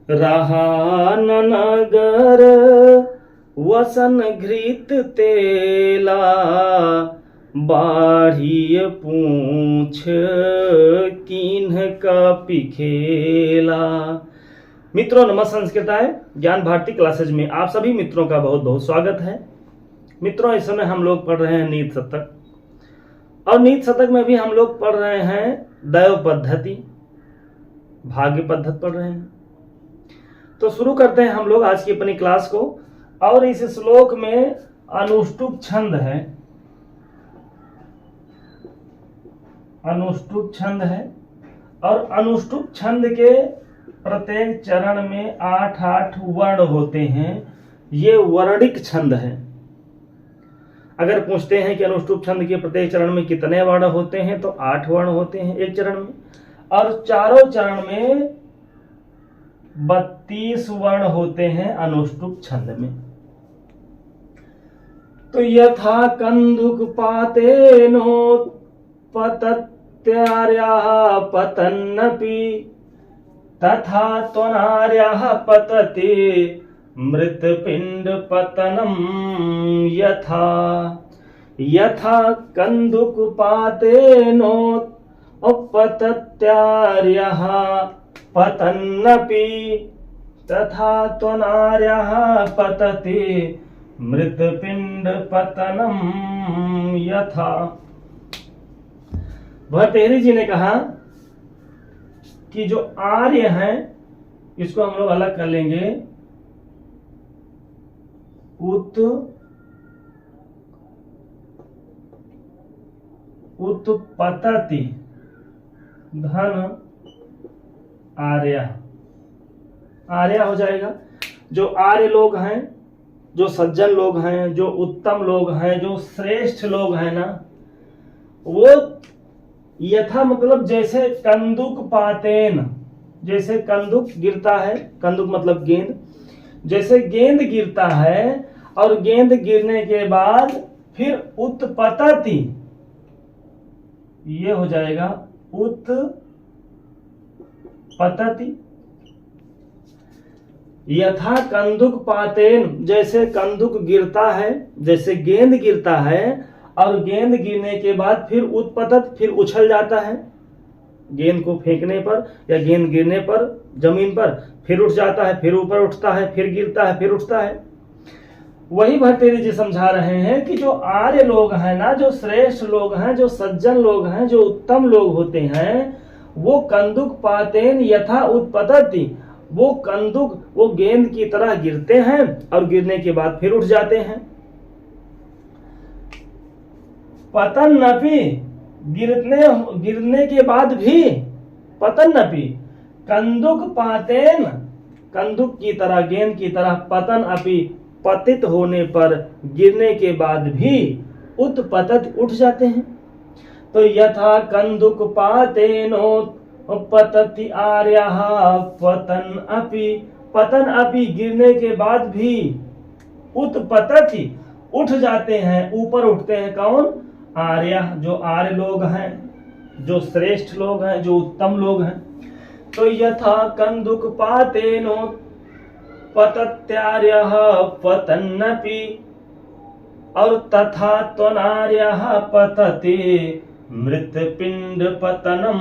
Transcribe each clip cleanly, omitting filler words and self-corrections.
रहा न नगर वसन घृत तेला, बाढ़िय पूछ कीन्ह कपि खेला। मित्रों नमः संस्कृताय ज्ञान भारती क्लासेज में आप सभी मित्रों का बहुत बहुत स्वागत है। मित्रों इस समय हम लोग पढ़ रहे हैं नीति शतक, और नीति शतक में भी हम लोग पढ़ रहे हैं दैव पद्धति, भाग्य पद्धति पढ़ रहे हैं। तो शुरू करते हैं हम लोग आज की अपनी क्लास को। और इस श्लोक में अनुष्टुप छंद है, अनुष्टुप छंद है, और अनुष्टुप छंद के प्रत्येक चरण में 8-8 वर्ण होते हैं। ये वर्णिक छंद है। अगर पूछते हैं कि अनुष्टुप छंद के प्रत्येक चरण में कितने वर्ण होते हैं, तो 8 वर्ण होते हैं एक चरण में, और चारों चरण में 32 वर्ण होते हैं अनुष्टुप छंद में। तो यथा कंदुक पातेनोत्पतत्यार्याः पतन्नपि, तथा त्वनार्याः पतति मृतपिंड पतनम यथा। यथा कंदुक पातेनोत्पतत्यार्याः पतन्नपि, तथा त्वनार्याः पतति मृतपिंड पतनम यथा। भर्तृहरि जी ने कहा कि जो आर्य हैं इसको हम लोग अलग कर लेंगे, उत्पतति धन आर्य, आर्य हो जाएगा। जो आर्य लोग हैं, जो सज्जन लोग हैं, जो उत्तम लोग हैं, जो श्रेष्ठ लोग हैं ना, वो यथा मतलब जैसे कंदुक पातेन, जैसे कंदुक गिरता है, कंदुक मतलब गेंद, जैसे गेंद गिरता है और गेंद गिरने के बाद फिर उत्पतति, ये हो जाएगा उत्पतति। यथा कंदुक पातेन, जैसे कंदुक गिरता है, जैसे गेंद गिरता है और गेंद गिरने के बाद फिर उत्पतत, फिर उछल जाता है। गेंद को फेंकने पर या गेंद गिरने पर जमीन पर फिर उठ जाता है, फिर ऊपर उठता है, फिर गिरता है, फिर उठता है। वही भर्तृहरि जी समझा रहे हैं कि जो आर्य लोग हैं ना, जो श्रेष्ठ लोग हैं, जो सज्जन लोग हैं, जो उत्तम लोग होते हैं, वो कंदुक पातेन यथा उत्पतति, वो कंदुक, वो गेंद की तरह गिरते हैं और गिरने के बाद फिर उठ जाते हैं। पतन्नपि, गिरने के बाद भी, पतन्नपि कंदुक पातेन, कंदुक की तरह, गेंद की तरह, पतन अपि पतित होने पर, गिरने के बाद भी उत्पतत उठ जाते हैं। तो यथा कंदुक पातेनोत्पतति आर्याः पतन अपि, पतन अपि गिरने के बाद भी उत्पतति उठ जाते हैं, ऊपर उठते हैं। कौन? आर्य, जो आर्य लोग हैं, जो श्रेष्ठ लोग हैं, जो उत्तम लोग हैं। तो यथा कंदुक पातेनोत्पतत्यार्याः पतन्नपि, और तथा त्वनार्याः पतति मृतपिंड पतनम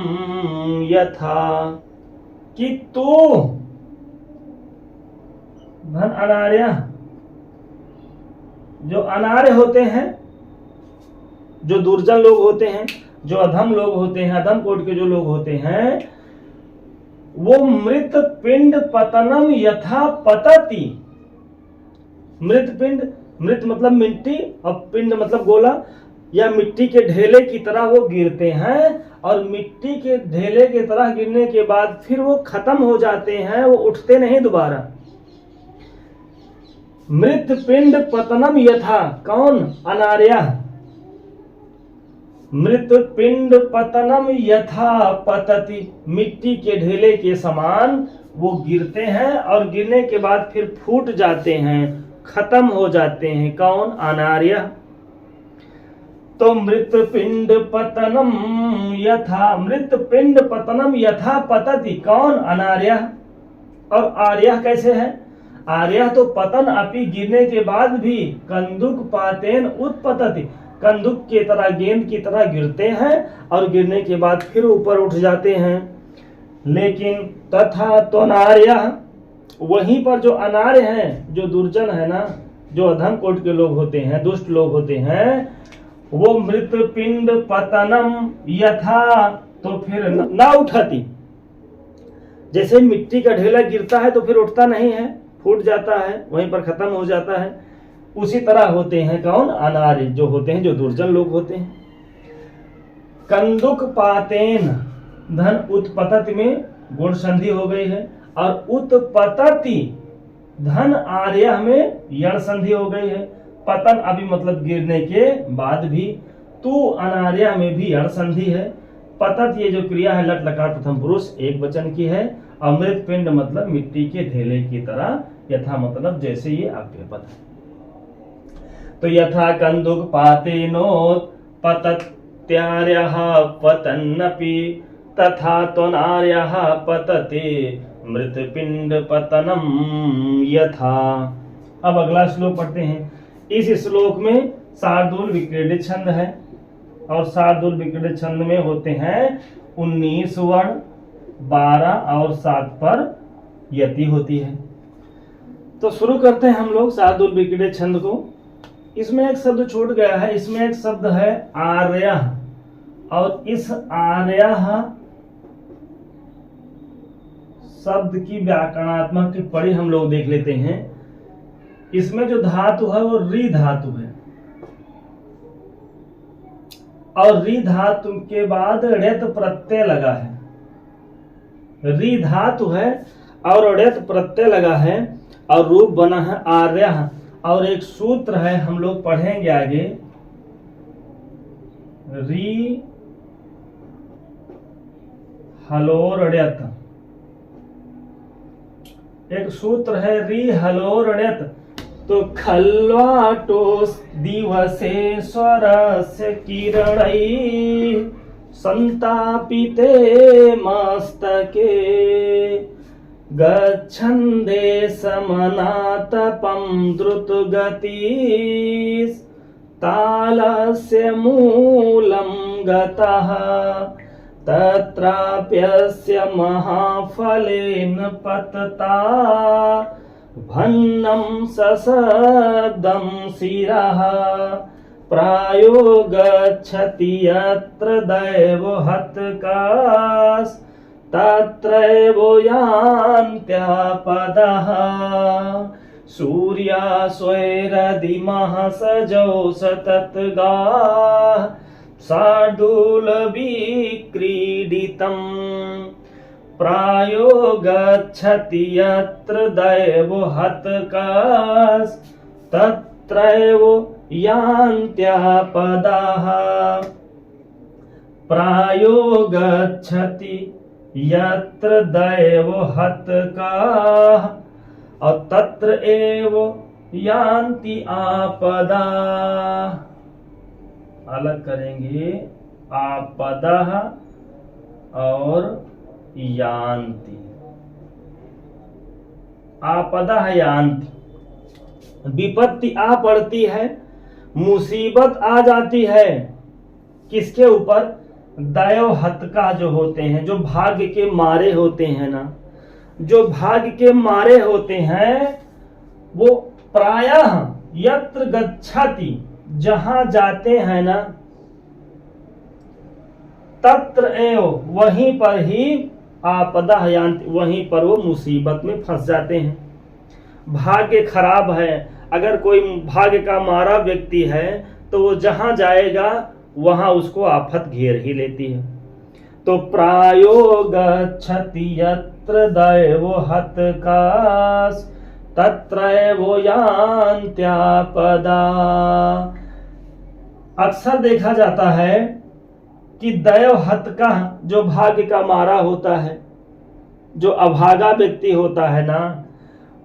यथा। कि तू धन अनार्य, जो अनार्य होते हैं, जो दुर्जन लोग होते हैं, जो अधम लोग होते हैं, अधम कोट के जो लोग होते हैं, वो मृत पिंड पतनम यथा पतति। मृत पिंड, मृत मतलब मिट्टी और पिंड मतलब गोला या मिट्टी के ढेले की तरह वो गिरते हैं, और मिट्टी के ढेले की तरह गिरने के बाद फिर वो खत्म हो जाते हैं, वो उठते नहीं दोबारा। मृत पिंड पतनम यथा, कौन? अनार्य। मृत पिंड पतनम यथा पतति, मिट्टी के ढेले के समान वो गिरते हैं और गिरने के बाद फिर फूट जाते हैं, खत्म हो जाते हैं। कौन? अनार्य। तो मृत पिंड पतनम यथा, मृत पिंड पतनम यथा पतति, कौन? अनार्य। और आर्यः कैसे है? आर्यः तो पतन अपि, गिरने के बाद भी, कंदुक पातेन उत्पतति, कंदुक की तरह, गेंद की तरह गिरते हैं और गिरने के बाद फिर ऊपर उठ जाते हैं। लेकिन तथा त्वनार्यः, वहीं पर जो अनार्य हैं, जो दुर्जन है ना, जो अधम कोट के लोग होते हैं, दुष्ट लोग होते हैं, वो मृत पिंड पतनम यथा, तो फिर ना उठती, जैसे मिट्टी का ढेला गिरता है तो फिर उठता नहीं है, फूट जाता है, वहीं पर खत्म हो जाता है, उसी तरह होते हैं कौन? अनार्य जो होते हैं, जो दुर्जन लोग होते हैं। कंदुक पातेन, धन उत्पतति में गुण संधि हो गई है, और उत्पतति धन आर्यः में यण संधि हो गई है। पतन अभी मतलब गिरने के बाद भी, तू अनार्यः में भी यण संधि है। पतत ये जो क्रिया है लट लकार प्रथम पुरुष एक वचन की है। अमृत पिंड मतलब मिट्टी के ढेले की तरह, यथा मतलब जैसे ये अव्ययपद है। तो यथा कंदुक पातेनोत्पतत्यार्यः पतन्नपि तथा त्वनार्यः पतते मृत पिंड पतनम यथा। अब अगला श्लोक पढ़ते हैं। इस श्लोक में शार्दूल विक्रीडित छंद है, और शार्दूल विक्रीडित छंद में होते हैं 19 वर्ण, 12 और 7 पर यति होती है। तो शुरू करते हैं हम लोग शार्दूल विक्रीडित छंद को। इसमें एक शब्द छूट गया है, इसमें एक शब्द है आर्यः, और इस आर्यः शब्द की व्याकरणात्मक टिप्पणी हम लोग देख लेते हैं। इसमें जो धातु है वो री धातु है, और री धातु के बाद ऋत प्रत्यय लगा है। री धातु है और ऋत प्रत्यय लगा है, और रूप बना है आर्यः, और एक सूत्र है हम लोग पढ़ेंगे आगे, री हलोर ऋत। एक सूत्र है री हलोर ऋत। तो खल्वाटो दिवसे स्वरस्य किरणै संतापिते मस्तके गच्छन्दे समनातपं द्रुतगतिस् तालस्य मूलं गतः तत्राप्यस्य महाफलेन पतता भन्नं सशब्दं शिरः प्रायो गच्छति यत्र दैवहतकास् तत्रैव यान्त्यपदः सूर्यास्वैरदिमः सजौ सततगाः शार्दूलविक्रीडितम् प्रायो गच्छति यत्र दैवहतकास् तत्रैव यान्त्यपदः प्रायो गच्छति यत्र दैवहतकाः और तत्र एव यान्ति आपदा। अलग करेंगे आपदा और यान्ति। आपदा यान्ति, विपत्ति आ पड़ती है, मुसीबत आ जाती है। किसके ऊपर? दैव हतका जो होते हैं, जो भाग्य के मारे होते हैं ना, जो भाग्य के मारे होते हैं, वो प्रायः यत्र गच्छति, जहां जाते हैं ना, तत्र एव, वहीं पर ही आपदा यान्ति, वहीं पर वो मुसीबत में फंस जाते हैं। भाग्य खराब है, अगर कोई भाग्य का मारा व्यक्ति है तो वो जहां जाएगा वहां उसको आफत घेर ही लेती है। तो प्रायो गच्छति यत्र दैवहतकास् तत्रैव यान्त्यपदा। अक्सर देखा जाता है कि दैवहतका, जो भाग्य का मारा होता है, जो अभागा व्यक्ति होता है ना,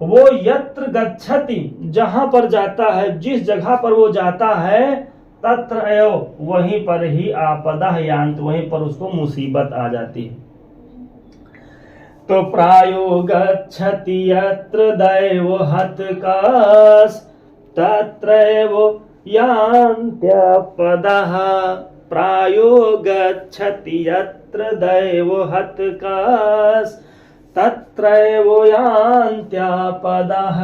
वो यत्र गच्छति, जहां पर जाता है, जिस जगह पर वो जाता है, तत्र एव, वहीं पर ही आपदा यान्ति, वहीं पर उसको मुसीबत आ जाती है। तो प्रायो गच्छति यत्र दैवो हतकास् तत्रैव यान्त्यपदः। प्रायो गच्छति यत्र दैवो हतकास् तत्रैव यान्त्यपदः।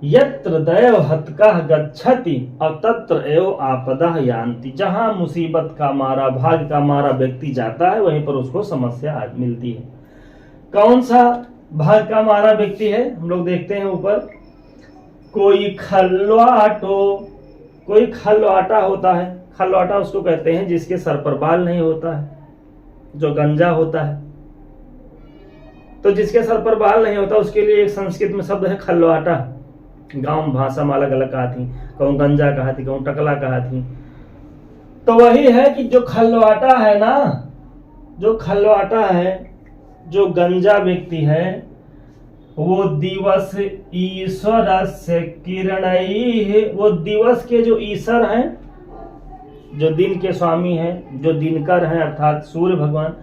यत्र दैव हतकः गच्छति और तत्र एव आपदा यान्ति। जहां मुसीबत का मारा, भाग का मारा व्यक्ति जाता है वहीं पर उसको समस्या मिलती है। कौन सा भाग का मारा व्यक्ति है? हम लोग देखते हैं ऊपर, कोई खल्वाटो, कोई खल्वाटा होता है। खल्वाटा उसको कहते हैं जिसके सर पर बाल नहीं होता है, जो गंजा होता है। तो जिसके सर पर बाल नहीं होता उसके लिए एक संस्कृत में शब्द है खल्वाटा। गांव भाषा में अलग अलग कहा थी, कहूँ गंजा कहा थी, कहूँ टकला कहा थी। तो वही है कि जो खल्वाटा है ना, जो खल्वाटा है, जो गंजा व्यक्ति है, वो दिवस ईश्वर से किरणैः, वो दिवस के जो ईश्वर हैं, जो दिन के स्वामी हैं, जो दिनकर हैं अर्थात सूर्य भगवान,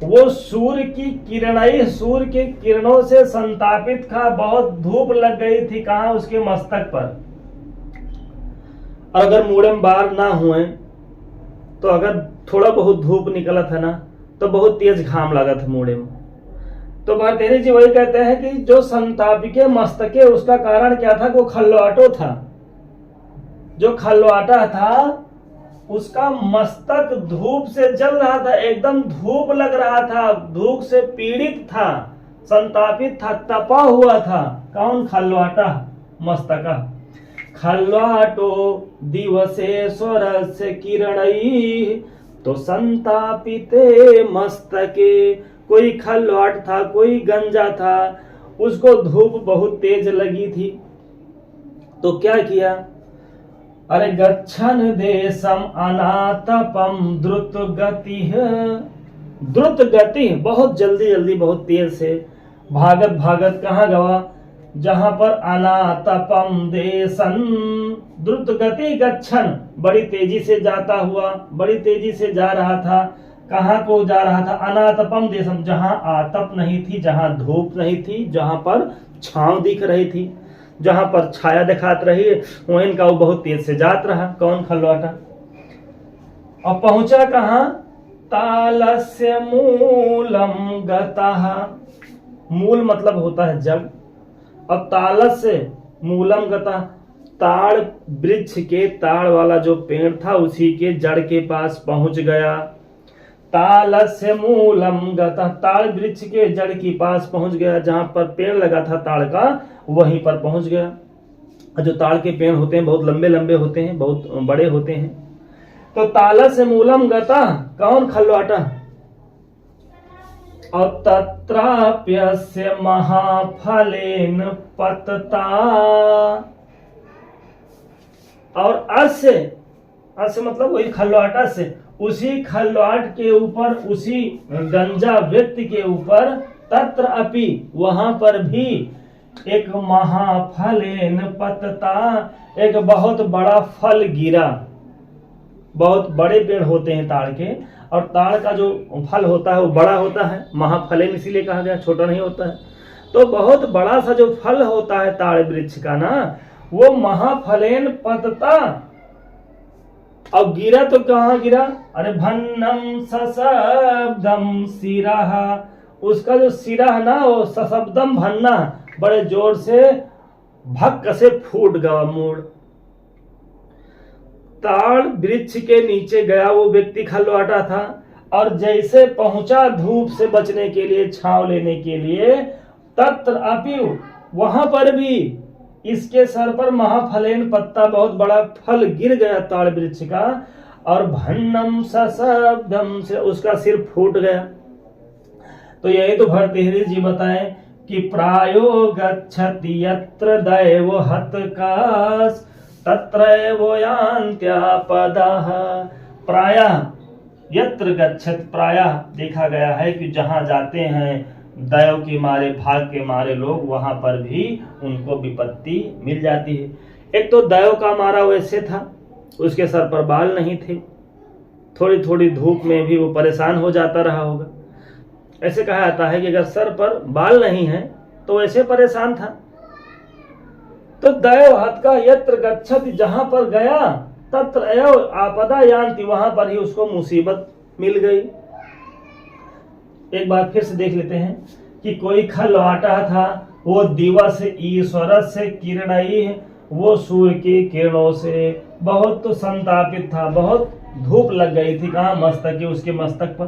वो सूर्य की किरणैः, सूर्य के किरणों से संतापित था। बहुत धूप लग गई थी, कहाँ? उसके मस्तक पर। और अगर मूढ़े में बार ना हुए तो अगर थोड़ा बहुत धूप निकला था ना तो बहुत तेज घाम लगा था मूढ़े में। तो भारतेरी जी वही कहते हैं कि जो संतापी के मस्तके, उसका कारण क्या था? वो खल्वाटो था। जो खल्वाटा था उसका मस्तक धूप से जल रहा था, एकदम धूप लग रहा था, धूप से पीड़ित था, संतापित था, तपा हुआ था। कौन? खल्वाटा, मस्तका। खल्वाटो दिवसेश्वर से किरणैः तो संतापिते मस्तके। कोई खल्वाट था, कोई गंजा था, उसको धूप बहुत तेज लगी थी। तो क्या किया? अरे गच्छन देशम अनातपम द्रुत गति है, द्रुत गति, बहुत जल्दी जल्दी, बहुत तेज से भागत भागत कहाँ गवा? जहां पर अनातपम देशन, द्रुत गति गच्छन, बड़ी तेजी से जाता हुआ, बड़ी तेजी से जा रहा था। कहाँ को जा रहा था? अनातपम देशम, जहां आतप नहीं थी, जहां धूप नहीं थी, जहां पर छांव दिख रही थी, जहां पर छाया दिखात रही, वहीं का वो बहुत तेज से जात रहा। कौन? खल्वाटा। और पहुंचा कहां? तालस्य मूलम गतः। मूल मतलब होता है जड़, और तालस्य मूलम गतः, ताड़ वृक्ष के, ताड़ वाला जो पेड़ था उसी के जड़ के पास पहुंच गया। तालस्य मूलम गतः, ताड़ वृक्ष के जड़ के पास पहुंच गया। जहां पर पेड़ लगा था ताड़ का, वहीं पर पहुंच गया। जो ताड़ के पेड़ होते हैं बहुत लंबे लंबे होते हैं, बहुत बड़े होते हैं। तो तालस्य मूलम गतः, कौन? खल्वाटा। और तत्राप्यस्य महाफलेन पतता, और अस्य, अस्य मतलब वही खल्वाटा से, उसी खल्वाट के ऊपर, उसी गंजा व्यक्ति के ऊपर, तत्र अपि, वहां पर भी एक महाफलेन पतता, एक बहुत बड़ा फल गिरा। बहुत बड़े पेड़ होते हैं ताड़ के, और ताड़ का जो फल होता है वो बड़ा होता है, महाफलेन इसीलिए कहा गया, छोटा नहीं होता है। तो बहुत बड़ा सा जो फल होता है ताड़ वृक्ष का ना, वो महाफलेन पतता, और गिरा तो कहाँ गिरा? अरे भन्नम सशब्दम सिरः, उसका जो सिरा है ना वो सशब्दम भन्ना, बड़े जोर से भक्क से फूट गया मूड़। ताड़ वृक्ष के नीचे गया वो व्यक्ति, खल्वाटा था, और जैसे पहुंचा धूप से बचने के लिए, छांव लेने के लिए, तत्र अपि, वहां पर भी इसके सर पर महाफलेन पत्ता, बहुत बड़ा फल गिर गया ताड़ वृक्ष का, और भन्नम सशब्दम से उसका सिर फूट गया। तो यही तो भर्तृहरि जी बताएं कि प्रायो गच्छति यत्र दैवो हतकास् तत्रैव यान्त्यपदः। प्रायः यत्र गच्छत, प्रायः देखा गया है कि जहां जाते हैं दैव के मारे, भाग के मारे लोग, वहां पर भी उनको विपत्ति मिल जाती है। एक तो दैव का मारा वैसे था, उसके सर पर बाल नहीं थे, थोड़ी थोड़ी धूप में भी वो परेशान हो जाता रहा होगा। ऐसे कहा जाता है कि अगर सर पर बाल नहीं है तो ऐसे परेशान था। तो दैव हत का यत्र गच्छति, जहां पर गया तत्र एव आपदा यान्ति, वहां पर ही उसको मुसीबत मिल गई। एक बार फिर से देख लेते हैं कि कोई खलवाटा था, वो दिवस ईश्वर से किरणई, वो सूर्य की किरणों से बहुत संतापित था, बहुत धूप लग गई थी। कहाँ? मस्तक के, उसके मस्तक पर।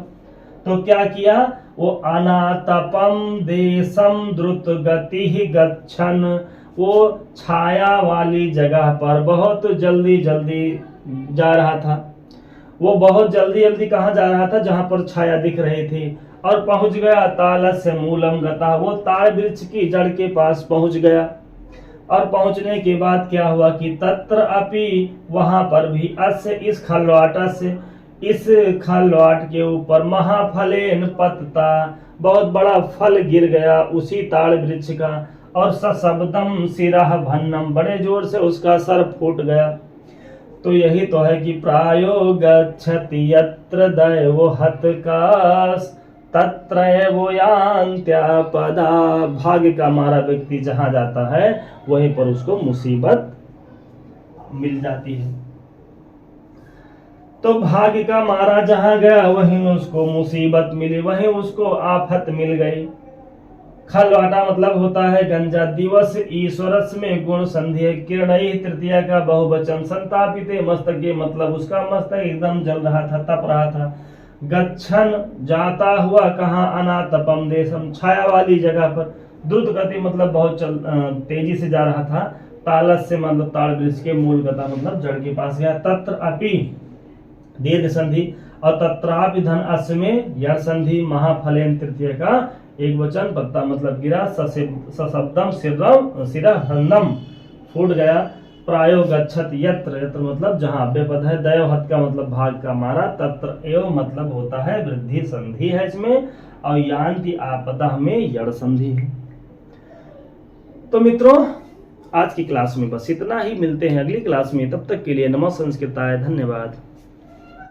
तो क्या किया? वो अनातपम देशम द्रुत गति गच्छन, वो छाया वाली जगह पर बहुत जल्दी जल्दी जा रहा था। वो बहुत जल्दी जल्दी कहाँ जा रहा था? जहां पर छाया दिख रही थी। और पहुंच गया तालस्य मूलम गता, वो ताड़ वृक्ष की जड़ के पास पहुंच गया। और पहुंचने के बाद क्या हुआ कि तत्र अपि, वहां पर भी, अस्य इस खलवाटा से, इस खलवाट के ऊपर, महाफलेन पतता, बहुत बड़ा फल गिर गया उसी ताड़ वृक्ष का। और सशब्दम सिरह भन्नम, बड़े जोर से उसका सर फूट गया। तो यही तो है कि प्रायो गच्छति यत्र दैवो हतकास तत्र एवो यान्त्यापदा, भाग्य का मारा व्यक्ति जहां जाता है वहीं पर उसको मुसीबत मिल जाती है। तो भाग्य का मारा जहां गया वहीं उसको मुसीबत मिली, वहीं उसको आफत मिल गई। खलवाटा मतलब होता है गंजा। दिवस ईश्वरस में गुण संधि है। किरणई तृतीया का बहुवचन। संतापिते मस्तक के मतलब उसका मस्तक एकदम जल रहा था, तप रहा था। गच्छन जाता हुआ, कहाँ? अनातपम देशम, छाया वाली जगह पर। द्रुत गति मतलब बहुत तेजी से जा रहा था। तालस से मतलब ताड़ वृक्ष के मूल गता मतलब जड़ के पास गया। तत्र अपि दीर्घ संधि, और तत्रापि धन अश्व में यड़ संधि। महाफलेन तृतीय का एक वचन, पत्ता मतलब गिरा। सशब्दम सिरहन्नम, फूट गया। प्रायो गच्छत यत्र, यत्र मतलब जहां, अव्ययपद है। दैवहत का मतलब भाग का मारा। तत्र एव मतलब होता है वृद्धि संधि है इसमें। और यान्ति आपदा में यड़ संधि है। तो मित्रों, आज की क्लास में बस इतना ही। मिलते हैं अगली क्लास में, तब तक के लिए नमः संस्कृताय, धन्यवाद।